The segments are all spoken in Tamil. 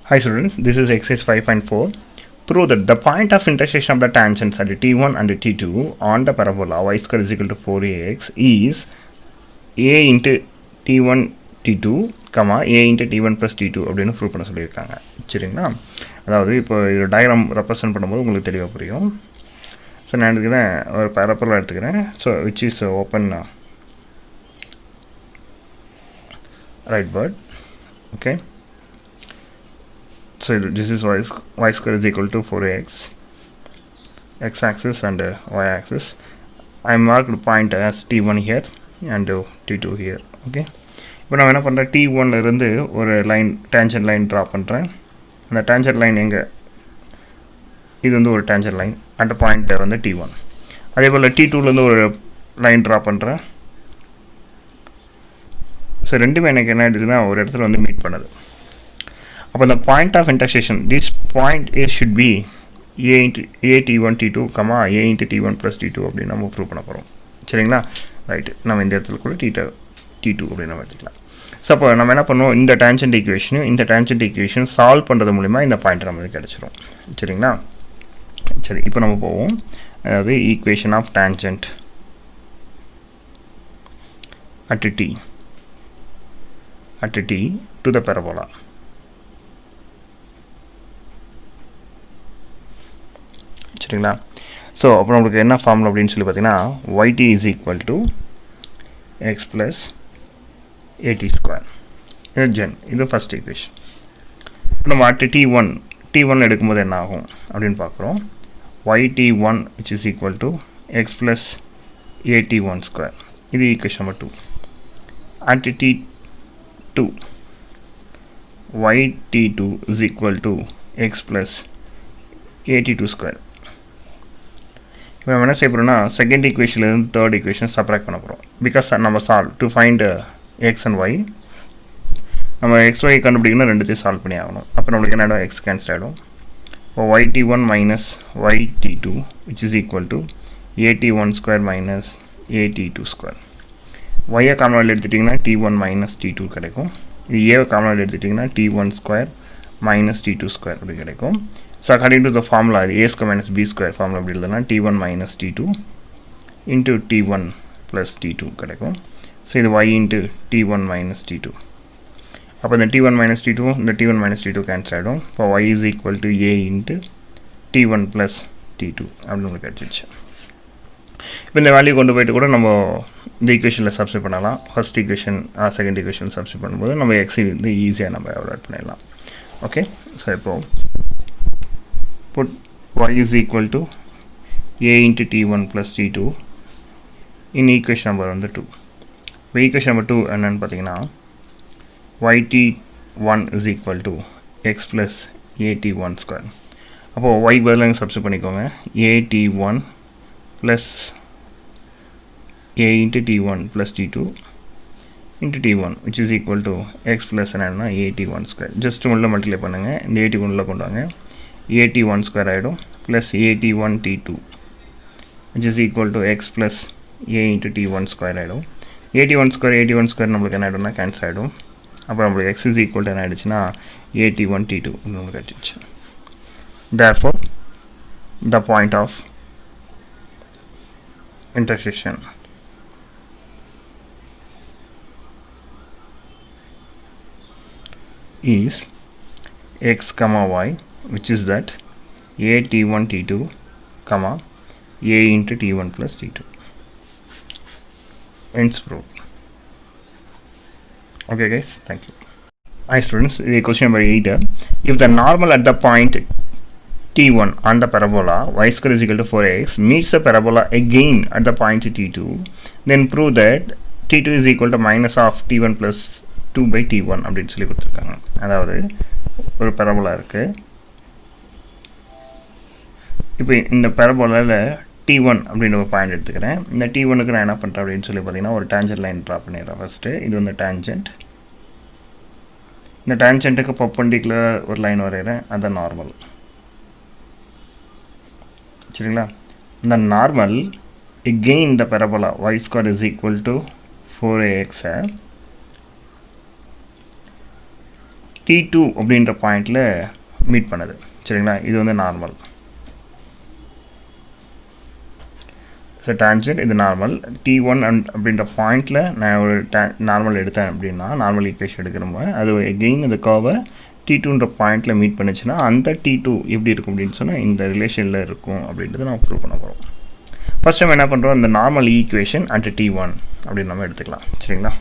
Hi students, this is exercise 5.4. Prove that the point of intersection of the tangents at t1 and t2 on the parabola y square is equal to 4ax is a into t1 t2, a into t1 plus t2 அப்படின்னு ப்ரூவ் பண்ண சொல்லியிருக்காங்க. சரிங்களா, அதாவது இப்போ இது டயக்ராம் ரெப்ரசன்ட் பண்ணும்போது உங்களுக்கு தெளிவாக புரியும். ஸோ நான் எடுத்துக்கிறேன், ஒரு பேரப்பலாக எடுத்துக்கிறேன். So which is open right word. Okay, so this is y square is equal to 4ax, x-axis and y-axis. I marked point as t1 here and t2 here. Okay, இப்போ நான் என்ன பண்ணுறேன், t1 இருந்து ஒரு லைன் டேஞ்சன்ட் லைன் ட்ரா பண்ணுறேன். அந்த டேஞ்சன்ட் லைன் எங்கே, இது வந்து ஒரு டேஞ்சன்ட் லைன் அந்த பாயிண்ட் வந்து t1. அதே போல் t2லேருந்து ஒரு லைன் ட்ரா பண்ணுறேன். ஸோ ரெண்டுமே எனக்கு என்ன ஆகிடுதுன்னா ஒரு இடத்துல வந்து மீட் பண்ணுது. அப்போ the point of intersection, this point A should be a into a t1 t2, a into t1 plus t2 அப்படின்னு நம்ம ப்ரூவ் பண்ண போகிறோம். சரிங்களா, ரைட்டு. நம்ம இந்த இடத்துல கூட t2 அப்படின்னு நம்ம எடுத்துக்கலாம். ஸோ அப்போ நம்ம என்ன பண்ணுவோம், இந்த டேஞ்சன்ட் ஈக்குவேஷன் சால்வ் பண்ணுறது மூலிமா இந்த பாயிண்ட் நம்மளுக்கு கிடச்சிரும். சரிங்களா, சரி இப்போ நம்ம போவோம். அதாவது equation of tangent at t to the parabola. சரிங்களா, ஸோ அப்புறம் நம்மளுக்கு என்ன ஃபார்முலா அப்படின்னு சொல்லி பார்த்தீங்கன்னா yt is equal to x plus a t square. இது ஃபஸ்ட் ஈக்குவேஷன். இப்போ நம்ம அட் t1 எடுக்கும்போது என்ன ஆகும் அப்படின்னு பார்க்குறோம். yt1 which is equal to x plus at1 square. இது equation number 2. at t2 yt2 is equal to x plus at2 square. இப்போ நம்ம என்ன செய்ய போகிறோம்னா செகண்ட் ஈக்குவேஷன்லேருந்து தேர்ட் ஈக்குவேஷன் சப்ராக்ட் பண்ண போகிறோம். பிகாஸ் நம்ம solve to find x and y, நம்ம எக்ஸ் ஒய் கண்டுபிடிக்கணும், ரெண்டுத்தையும் சால்வ் பண்ணி ஆகணும். அப்போ நம்மளுக்கு என்ன ஆகிடும், எக்ஸ் கேன்சல் ஆகிடும். இப்போ yt1 minus yt2 which is equal to at1 square minus at2 square. ஒய்யை காமனாக எடுத்துட்டிங்கன்னா t1 மைனஸ் t2 கிடைக்கும். இது ஏவை காமனாக எடுத்துட்டிங்கன்னா t1 square minus t2 square அப்படி கிடைக்கும். So according to the formula, a square minus b square formula அப்படி எழுதுனா t1 minus t2 into t1 plus t2 கிடைக்கும். ஸோ இது y into t1 minus t2. அப்போ இந்த t1 minus t2 இந்த t1 minus t2 கேன்சல் ஆகிடும். இப்போ y is equal to a into t1 plus t2 அப்படின்னு உங்களுக்கு கிடச்சிச்சு. இப்போ இந்த வேல்யூ கொண்டு போயிட்டு கூட நம்ம இந்த ஈக்குவேஷனில் சப்ஸ்டிட் பண்ணலாம். First equation second equation substitute பண்ணும்போது நம்ம எக்ஸ் வந்து ஈஸியாக நம்ம எவாலுவேட் பண்ணிடலாம். ஓகே, ஸோ இப்போது put y is equal to a into t1 plus t2 in equation number 2. இப்போ equation number 2 என்னன்னு பார்த்தீங்கன்னா yt1 is equal to x plus at1 square. அப்போ y பதிலாக சப்ஸ்டிட் பண்ணிக்கோங்க. at1 plus a into t1 plus t2 into t1 which is equal to x plus என்னன்னா at1 square. ஜஸ்ட் உள்ள மல்டிப்ளை பண்ணுங்கள், இந்த 81 உள்ள கொண்டு வாங்க. at1 ஸ்கொயர் ஆகிடும் plus at1 t2 which is equal to x plus a into t1 square ஆகிடும். at1 ஸ்கொயர் நம்மளுக்கு என்ன ஆகிடும்னா கேன்சல் ஆகிடும். அப்புறம் நம்மளுக்கு x is equal to என்ன ஆகிடுச்சுன்னா at1 t2 நம்மளுக்கு கிடச்சிச்சு. therefore the point of intersection is x comma y, which is that a t1 t2 comma a into t1 plus t2. Ends proved. Okay guys, thank you. Hi students, this is question number 8. If the normal at the point t1 on the parabola y square is equal to 4x meets the parabola again at the point t2, then prove that t2 is equal to minus of t1 plus 2 by t1 அப்படின்னு சொல்லி கொடுத்துருக்காங்க. அதாவது ஒரு பரபோலா இருக்குது. இப்போ இந்த பரபோலாவில் t1 அப்படின்னு ஒரு பாயிண்ட் எடுத்துக்கிறேன். இந்த t1க்கு நான் என்ன பண்ணுறேன் அப்படின்னு சொல்லி பார்த்தீங்கன்னா ஒரு டேஞ்சன்ட் லைன் ட்ரா பண்ணிடுறேன். ஃபஸ்ட்டு இது வந்து டேஞ்சன்ட். இந்த டேஞ்சன்ட்டுக்கு பர்பெண்டிகுலர் ஒரு லைன் வரைகிறேன், அதுதான் நார்மல். சரிங்களா, இந்த நார்மல் எகெயின் இந்த parabola y square is equal to 4ax T2 அப்படின்ற பாயிண்டில் மீட் பண்ணுது. சரிங்களா, இது வந்து நார்மல். ஸோ டேன்ஜென்ட் இது நார்மல். T1 அப்படின்ற பாயிண்டில் நான் ஒரு நார்மல் எடுத்தேன் அப்படின்னா, நார்மல் ஈக்குவேஷன் எடுக்கிறோமோ அது எகெயின் இந்த கர்வை T2ன்ற பாயிண்டில் மீட் பண்ணுச்சுன்னா அந்த T2 எப்படி இருக்கும் அப்படின்னு சொன்னால் இந்த ரிலேஷனில் இருக்கும் அப்படின்றத நம்ம ப்ரூவ் பண்ண போகிறோம். ஃபர்ஸ்ட் நம்ம என்ன பண்ணுறோம், இந்த நார்மல் ஈக்குவேஷன் அட் T1 அப்படின்னு நம்ம எடுத்துக்கலாம். சரிங்களா,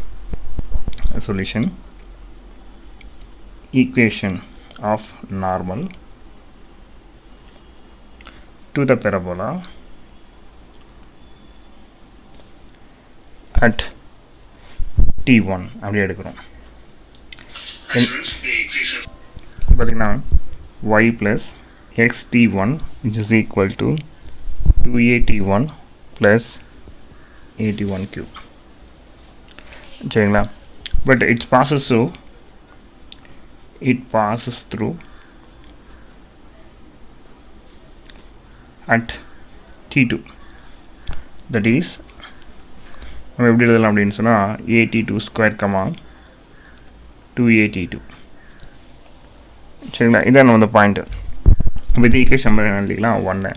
solution equation of normal to the parabola at T1 அப்படி எடுக்கிறோம். பார்த்தீங்கன்னா y plus xt1 which is equal to 2at1 plus 81 cube. சரிங்களா, but it passes through at T2, that is நம்ம எப்படி எழுதலாம் அப்படின்னு சொன்னால் at2 ஸ்கொயர் கமா 2at2. சரிங்களா, இதான் நம்ம பாயிண்ட்டு. அப்போ இது ஈக்குவேஷன் நம்பர் என்ன எழுதிக்கலாம் 1.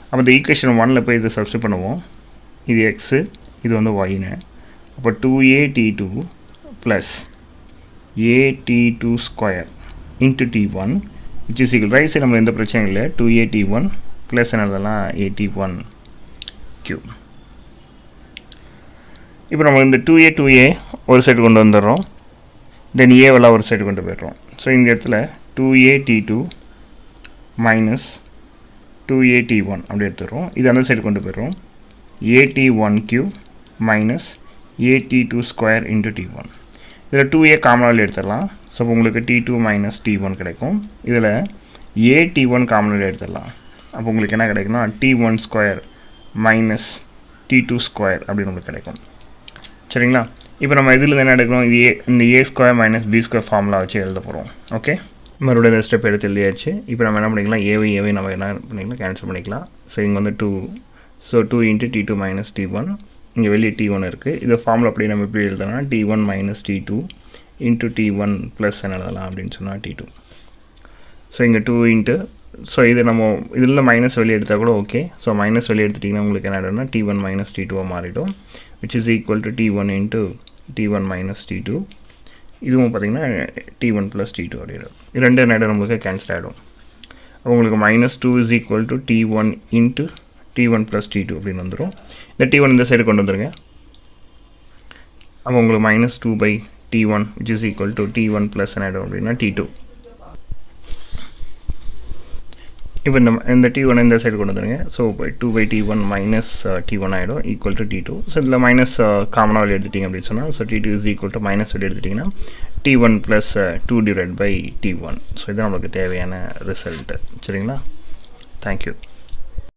அப்போ இந்த ஈக்குவேஷன் 1ல் போய் இதை சப்ஸ்டிட் பண்ணுவோம். இது எக்ஸு, இது வந்து ஒய்னு. அப்போ 2at2 plus at2 square into T1 which is equal right side நம்ம எந்த பிரச்சனையும் இல்லை. 2at1 plus என்னதெல்லாம் 81 cube. இப்போ நம்ம இந்த 2a ஒரு சைடு கொண்டு வந்துடுறோம், தென் ஏவெல்லாம் ஒரு சைடு கொண்டு போய்டுறோம். ஸோ இந்த இடத்துல 2at2 மைனஸ் 2at1 அப்படி எடுத்துடுறோம். இது அந்த சைடு கொண்டு போய்டுறோம். at1 cube minus at2 square into T1. இதில் 2a காமனாக எடுத்துடலாம். ஸோ உங்களுக்கு T2 மைனஸ் T1 கிடைக்கும். இதில் at1 காமனாக எடுத்துடலாம். அப்போ உங்களுக்கு என்ன கிடைக்குன்னா T1 square minus T2 square அப்படின்னு உங்களுக்கு கிடைக்கும். சரிங்களா, இப்போ நம்ம இதில் என்ன எடுக்கணும், இது இந்த a square minus b square formula வச்சு எழுத போகிறோம். ஓகே, மறுபடியும் இந்த ஸ்டெப் எடுத்து எழுதியாச்சு. இப்போ நம்ம என்ன பண்ணிக்கலாம், ஏவை நம்ம என்ன பண்ணிக்கலாம் கேன்சல் பண்ணிக்கலாம். ஸோ இங்கே வந்து 2, so 2 into T2 minus T1, இங்கே வெளியே T1 இருக்குது. இது ஃபார்முலா அப்படி நம்ம எப்படி எழுதலாம், T1 minus T2 into T1 plus என்ன எழுதலாம் அப்படின்னு சொன்னால் T2. ஸோ இங்கே 2 இன்ட்டு, ஸோ இது நம்ம இதில் மைனஸ் வெளியே எடுத்தால் கூட ஓகே. ஸோ மைனஸ் வெளியே எடுத்துட்டிங்கன்னா உங்களுக்கு என்ன ஆகிடும்னா T1 மைனஸ் T2 மாறிடும், which is equal to T1 into T1 minus T2. இதுவும் பார்த்தீங்கன்னா T1 plus T2 அப்படிடும். இது ரெண்டு என்ன நம்மளுக்கு கேன்சல் ஆகிடும். உங்களுக்கு minus 2 is equal to T1 into T1 plus T2 அப்படின்னு வந்துடும். இந்த T1 இந்த சைடு கொண்டு வந்துருங்க. அப்போ உங்களுக்கு minus 2 by T1 which is equal to T1 plus என்ன ஆகிடும் அப்படின்னா T2. இப்போ இந்த T1 இந்த சைடு கொண்டு வந்துருங்க. So 2 by T1 minus T1 ஆகிடும் ஈக்குவல் டு T2. ஸோ இதில் மைனஸ் காமனாக வெளியே எடுத்துட்டிங்க அப்படின்னு சொன்னால், so T2 is equal to minus வெளியே எடுத்துட்டிங்கன்னா T1 plus 2 divide by T1. So இதுதான் நம்மளுக்கு தேவையான ரிசல்ட்டு. சரிங்களா, தேங்க்யூ.